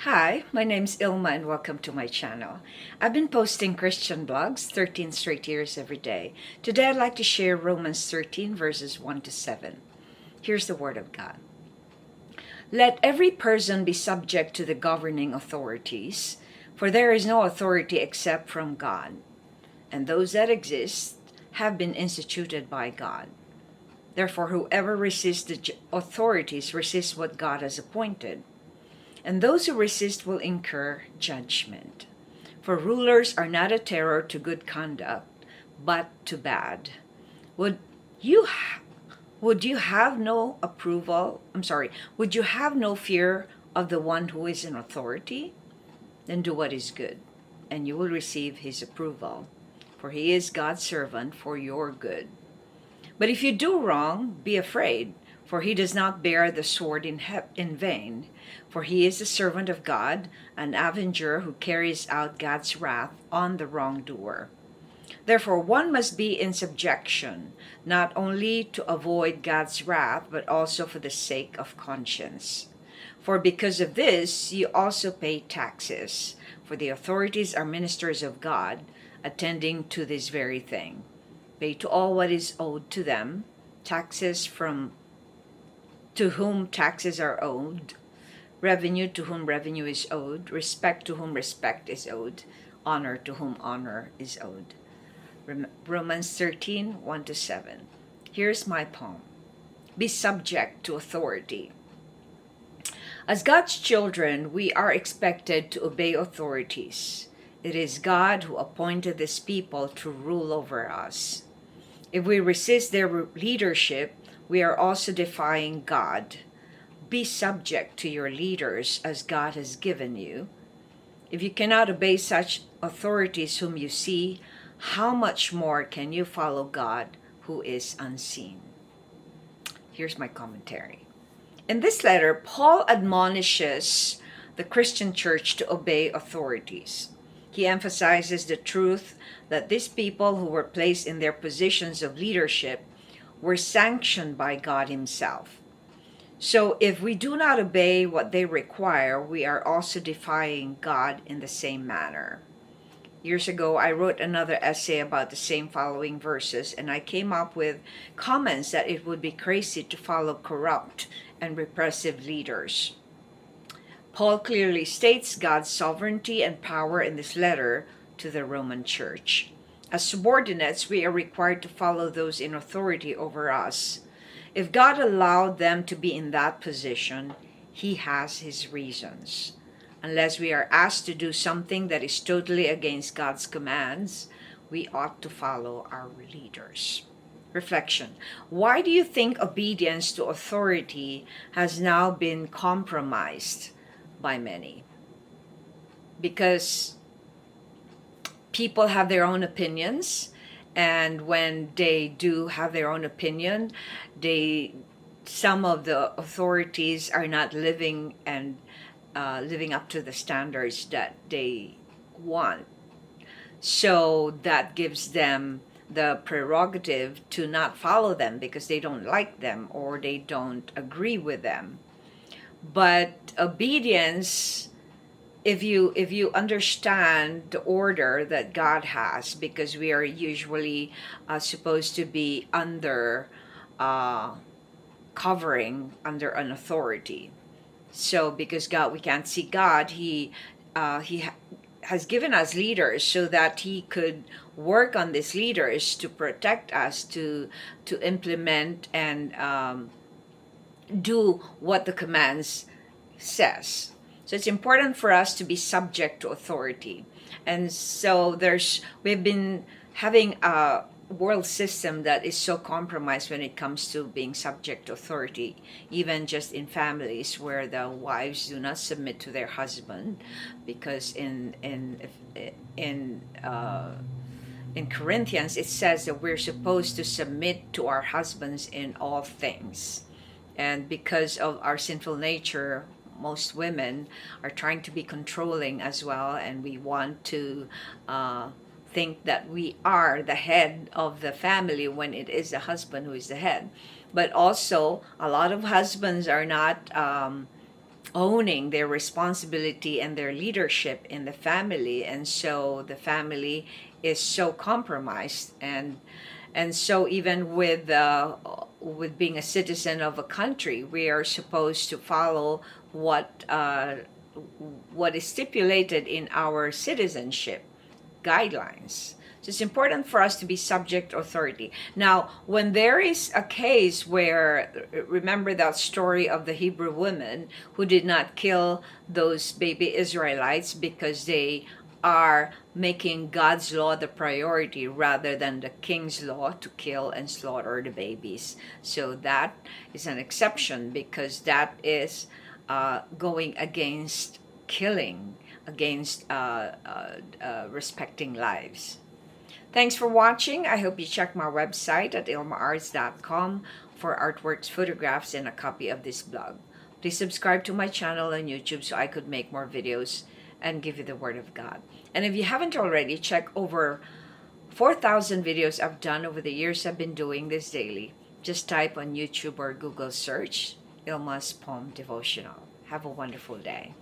Hi, my name's Ilma and welcome to my channel. I've been posting Christian blogs 13 straight years every day. Today I'd like to share Romans 13 verses 1 to 7. Here's the word of God. Let every person be subject to the governing authorities, for there is no authority except from God, and those that exist have been instituted by God. Therefore, whoever resists the authorities resists what God has appointed. And those who resist will incur judgment. For rulers are not a terror to good conduct, but to bad. Would you have no approval? Would you have no fear of the one who is in authority? Then do what is good, and you will receive his approval. For he is God's servant for your good. But if you do wrong, be afraid, for he does not bear the sword in vain. For he is a servant of God, an avenger who carries out God's wrath on the wrongdoer. Therefore, one must be in subjection, not only to avoid God's wrath, but also for the sake of conscience. For because of this, you also pay taxes, for the authorities are ministers of God, attending to this very thing. Pay to all what is owed to them, taxes to whom taxes are owed, revenue to whom revenue is owed, respect to whom respect is owed, honor to whom honor is owed. Romans 13, 1 to 7. Here's my poem. Be subject to authority. As God's children, we are expected to obey authorities. It is God who appointed these people to rule over us. If we resist their leadership, we are also defying God. Be subject to your leaders as God has given you. If you cannot obey such authorities whom you see, how much more can you follow God who is unseen? Here's my commentary. In this letter, Paul admonishes the Christian church to obey authorities. He emphasizes the truth that these people who were placed in their positions of leadership were sanctioned by God Himself. So if we do not obey what they require, we are also defying God in the same manner. Years ago, I wrote another essay about the same following verses, and I came up with comments that it would be crazy to follow corrupt and repressive leaders. Paul clearly states God's sovereignty and power in this letter to the Roman Church. As subordinates, we are required to follow those in authority over us. If God allowed them to be in that position, He has His reasons. Unless we are asked to do something that is totally against God's commands, we ought to follow our leaders. Reflection. Why do you think obedience to authority has now been compromised by many? Because people have their own opinions, and when they do have their own opinion, some of the authorities are not living up to the standards that they want. So that gives them the prerogative to not follow them because they don't like them or they don't agree with them. But obedience, if you understand the order that God has, because we are usually supposed to be under covering under an authority. So because we can't see God, He has given us leaders so that He could work on these leaders to protect us, to implement and do what the commands says. So it's important for us to be subject to authority. And so we've been having a world system that is so compromised when it comes to being subject to authority, even just in families where the wives do not submit to their husband, because in Corinthians it says that we're supposed to submit to our husbands in all things. And because of our sinful nature, most women are trying to be controlling as well, and we want to think that we are the head of the family when it is the husband who is the head. But also, a lot of husbands are not owning their responsibility and their leadership in the family, and so the family is so compromised. And so even with being a citizen of a country, we are supposed to follow what is stipulated in our citizenship guidelines. So it's important for us to be subject authority. Now, when there is a case where, remember that story of the Hebrew women who did not kill those baby Israelites because they are making God's law the priority rather than the king's law to kill and slaughter the babies. So that is an exception, because that is going against killing, against respecting lives. Thanks for watching. I hope you check my website at ilma'S.com for artworks, photographs, and a copy of this blog. Please subscribe to my channel on YouTube so I could make more videos and give you the Word of God. And if you haven't already, check over 4,000 videos I've done over the years I've been doing this daily. Just type on YouTube or Google search ILMA'S Poem Devotional. Have a wonderful day.